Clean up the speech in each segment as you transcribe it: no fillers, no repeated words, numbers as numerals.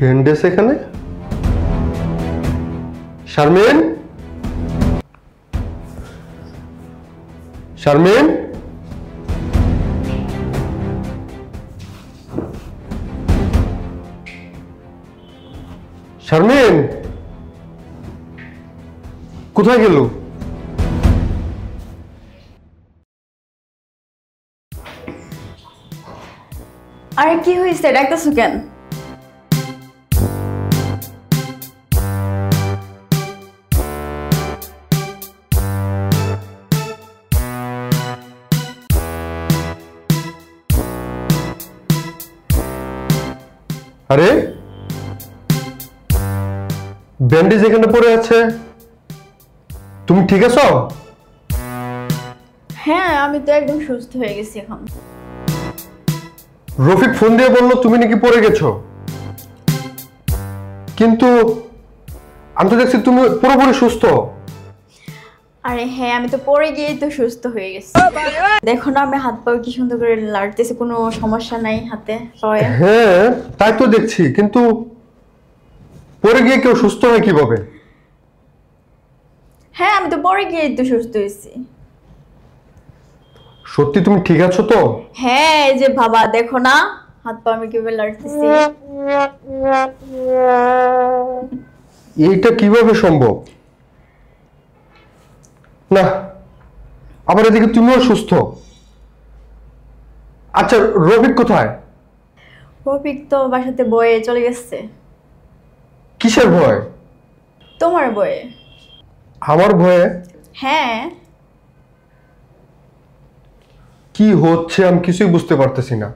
Bandage এখানে? শারমিন, শারমিন, শারমিন কোথায় গেল? আরে কি হয়েছে, ডাকতেছো কেন? আরে ব্যান্ডেজ এখানে পড়ে আছে, তুমি ঠিক আছো? হ্যাঁ, আমি তো একদম সুস্থ হয়ে গেছি এখন। রফিক ফোন দিয়ে বললো তুমি নাকি পড়ে গেছো, কিন্তু আমি তো দেখছি তুমি পুরোপুরি সুস্থ। আরে হ্যাঁ, আমি তো পড়ে গিয়েই তো সুস্থ হয়ে গেছি। দেখো না, আমি হাত পা কি সুন্দর করে লাড়তেছি, কোনো সমস্যা নাই হাতে পায়ে। হ্যাঁ তাই তো দেখছি, কিন্তু পড়ে গিয়ে কেউ সুস্থ হয় কিভাবে? হ্যাঁ, আমি তো পড়ে গিয়েই তো সুস্থ হয়েছি। সত্যি তুমি ঠিক আছো তো? হ্যাঁ, এই যে বাবা দেখো না, হাত পা আমি কিভাবে লাড়তেছি। এইটা কিভাবে সম্ভব? না, আবার এদিকে তুমিও সুস্থ। আচ্ছা রফিক কোথায়? রফিক তো বাসাতে বয়ে চলে গেছে। কিসের ভয়? তোমার বয়ে। আমার ভয়ে? হ্যাঁ। কি হচ্ছে আমি কিছুই বুঝতে পারতেছি না।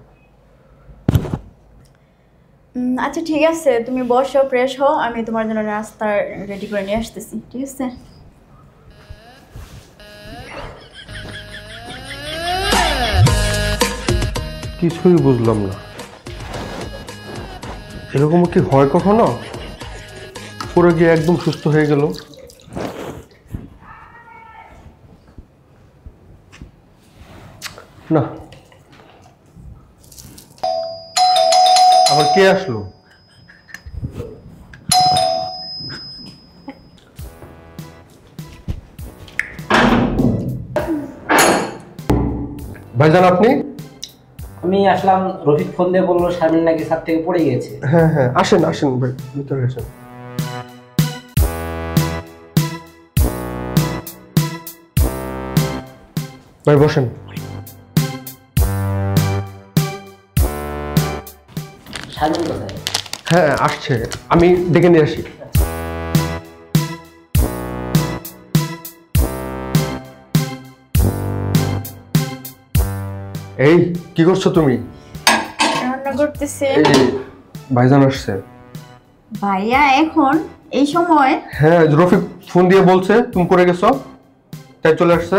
আচ্ছা ঠিক আছে, তুমি বসো, ফ্রেশ হও, আমি তোমার জন্য নাস্তা রেডি করে নিয়ে আসতেছি, ঠিক আছে? কিছুই বুঝলাম না, এরকম কি হয় কখনো? পড়ে গিয়ে একদম সুস্থ হয়ে গেল। না, আবার কে আসলো? ভাইজান আপনি? আমি আসলাম, রফিক ফোন দিয়ে বললো শারমিন নাকি ছাদ থেকে পড়ে গিয়েছে। হ্যাঁ হ্যাঁ, আসেন আসেন ভাই, ভিতরে আসেন। ভাই বসেন। শারমিন কোথায়? হ্যাঁ আসছে, আমি ডেকে নিয়ে আসি। এই কি করছো তুমি? রান্না করতেছি। এই ভাইজান আসছে। ভাইয়া এখন এই সময়? হ্যাঁ রফিক ফোন দিয়ে বলছে তুমি পড়ে গেছো, তাই চলে আসছে।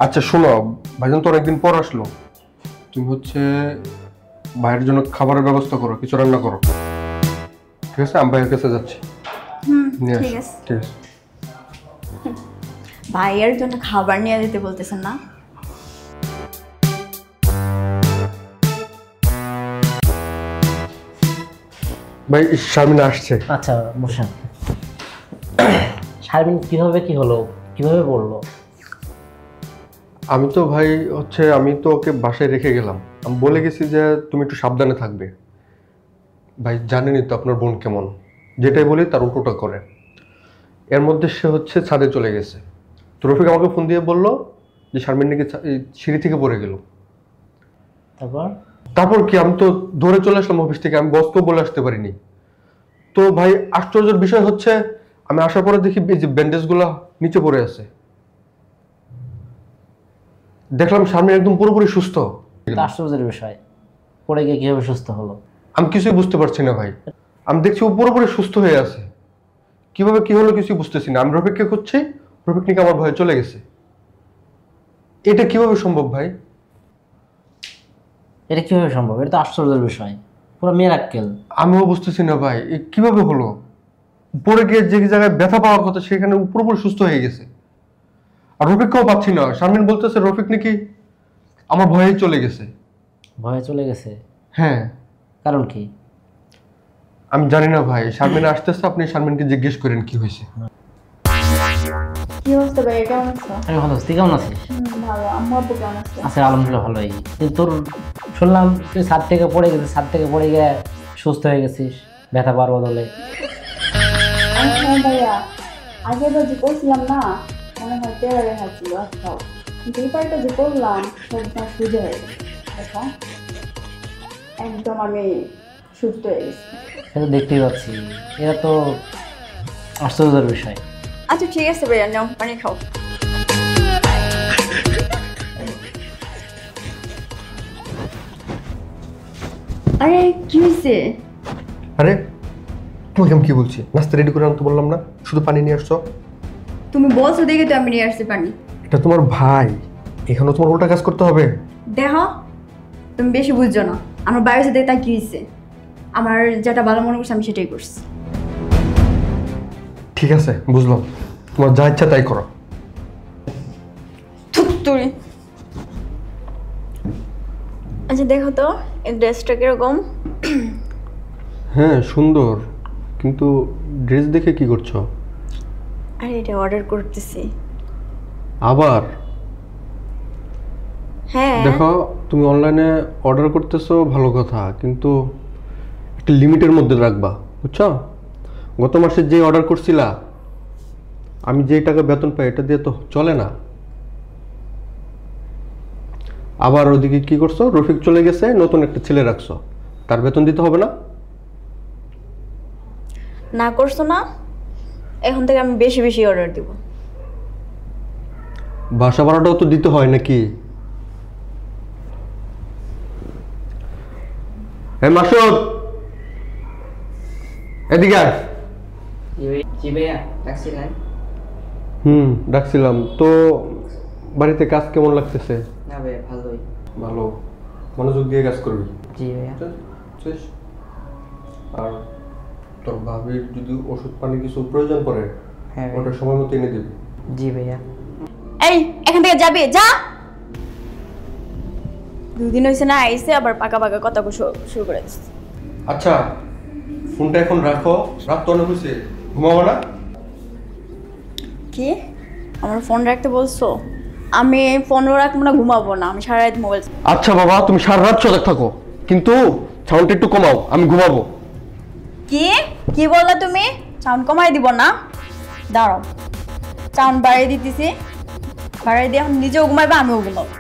আচ্ছা শোনো, ভাইজান তো অনেকদিন পর আসলো, তুমি হচ্ছে ভাইয়ের জন্য খাবারের ব্যবস্থা করো, কিছু রান্না করো, ঠিক আছে? আমি ভাইয়ের কাছে যাচ্ছি। নিয়ে ঠিক আসো। আছে। ঠিক আছে। ভাইয়ার জন্য খাবার নিয়ে যেতে বলতেছেন না? ভাই শারমিন আসছে। আচ্ছা বসেন। শারমিন কিভাবে কি হলো, কিভাবে বললো? আমি তো ভাই হচ্ছে আমি তো ওকে বাসায় রেখে গেলাম, আমি বলে গেছি যে তুমি একটু সাবধানে থাকবে। ভাই জানেনই তো আপনার বোন কেমন, যেটাই বলি তার উল্টোটা করে। এর মধ্যে সে হচ্ছে ছাদে চলে গেছে, তো রফিক আমাকে ফোন দিয়ে বললো যে শারমিন নাকি এই সিঁড়ি থেকে পড়ে গেল। তারপর? তারপর কি, আমি তো ধরে চলে আসলাম অফিস থেকে, আমি বসকেও বলে আসতে পারিনি। তো ভাই আশ্চর্যের বিষয় হচ্ছে আমি আসার পরে দেখি এই যে ব্যান্ডেজ গুলা নিচে পড়ে আছে, দেখলাম শারমিন একদম পুরোপুরি সুস্থ। আশ্চর্যের বিষয়, পড়ে গিয়ে কিভাবে সুস্থ হলো? আমি কিছুই বুঝতে পারছি না ভাই, আমি দেখছি ও পুরোপুরি সুস্থ হয়ে আছে, কিভাবে কি হলো কিছুই বুঝতেছি না। আমি রফিককে খুঁজছি, রফিক নাকি আমার ভয়ে চলে গেছে। এটা কিভাবে সম্ভব ভাই? এটা কিভাবে সম্ভব? এটা তো আশ্চর্যের বিষয়, পুরো মিরাক্কেল। আমিও বুঝতেছি না ভাই, এ কিভাবে হলো? পড়ে গিয়ে যে জায়গায় ব্যথা পাওয়ার কথা সেখানে পুরোপুরি সুস্থ হয়ে গেছে, আর রফিককেও পাচ্ছি না। শারমিন বলতেছে রফিক নাকি আমার ভয়েই চলে গেছে। ভয়ে চলে গেছে? হ্যাঁ। কারণ কি? আমি জানি না ভাই, শারমিন আসতেছে, আপনি শারমিনকে জিজ্ঞেস করেন কি হয়েছে। কি অবস্থা ভাই, কেমন আছো? আমি ভালো আছি, তুই কেমন আছিস? ভালো। আম্মু আব্বু কেমন আছে? আচ্ছা আলহামদুলিল্লাহ ভালোই। কিন্তু তোর শুনলাম তুই ছাদ থেকে পড়ে গেছিস, ছাদ থেকে পড়ে গিয়ে সুস্থ হয়ে গেছিস ব্যথা পাওয়ার বদলে। হ্যাঁ ভাইয়া, আগে তো যে করছিলাম না, মনে হয় তেরা রেখা ছিল। আচ্ছা, কিন্তু এই পার্টটা যে করলাম সবটা সুজে হয়ে গেছে। দেখো একদম আমি সুস্থ হয়ে গেছি। সেটা দেখতেই পাচ্ছি, এটা তো আশ্চর্যের বিষয়। আচ্ছা ঠিক আছে ভাইয়া, নাও পানি খাও। আরে কি হয়েছে? আরে তোমাকে আমি কি বলছি, নাস্তা রেডি করে আনতে বললাম না, শুধু পানি নিয়ে আসছো। তুমি বলছো দেখে তো আমি নিয়ে আসছি পানি। এটা তোমার ভাই, এখানেও তোমার উল্টা কাজ করতে হবে। দেখো তুমি বেশি বুঝছো না, আমার বাইরে দেখে তাই কি হয়েছে, আমার যেটা ভালো মনে করছে আমি সেটাই করছি। ঠিক আছে বুঝলাম, তোমার যা ইচ্ছা তাই করো। তুই আচ্ছা দেখো তো এই ড্রেসটা কিরকম? হ্যাঁ সুন্দর, কিন্তু ড্রেস দেখে কি করছো? আরে এটা অর্ডার করতেছি। আবার হ্যাঁ দেখো, তুমি অনলাইনে অর্ডার করতেছো ভালো কথা, কিন্তু একটা লিমিটের মধ্যে রাখবা, বুঝছো? গত মাসে যে অর্ডার করছিলা, আমি যে টাকা বেতন পাই এটা দিয়ে তো চলে না। আবার ওদিকে কি করছো, রফিক চলে গেছে, নতুন একটা ছেলে রাখছো, তার বেতন দিতে হবে না? না করছো না, এখন থেকে আমি বেশি বেশি অর্ডার দিব। বাসা ভাড়াটাও তো দিতে হয় নাকি? এই মাসুদ, এদিকে আয়। জি ভাইয়া, ডাকছিলেন? ডাকছিলাম তো। বাড়িতে কাজ কেমন লাগতেছে? না ভাইয়া ভালোই। ভালো, মনোযোগ দিয়ে কাজ করবি। জি ভাইয়া। শেষ। আর তোর ভাবির যদি ওষুধ পানি কিছু প্রয়োজন পড়ে, হ্যাঁ ওটা সময় মতো এনে দিবি। জি ভাইয়া। এই এখান থেকে যাবে, যা। দুদিন হয়েছে না আইসে, আবার পাকা পাকা কথা শুরু করে দিচ্ছে। আচ্ছা ফোনটা এখন রাখো, রাত তো অনেক হয়েছে, ঘুমাবো না? কি আমার ফোন রাখতে বলছো? আমি ফোনও রাখবো না, ঘুমাবো না, আমি সারা রাত মোবাইল। আচ্ছা বাবা, তুমি সারা রাত সজাগ থাকো, কিন্তু সাউন্ডটা একটু কমাও, আমি ঘুমাবো। কি কি বললা তুমি? সাউন্ড কমাই দিব না, দাঁড়াও সাউন্ড বাড়িয়ে দিতেছি, বাড়িয়ে দিয়ে এখন নিজেও ঘুমাইবা আমিও ঘুমাবো।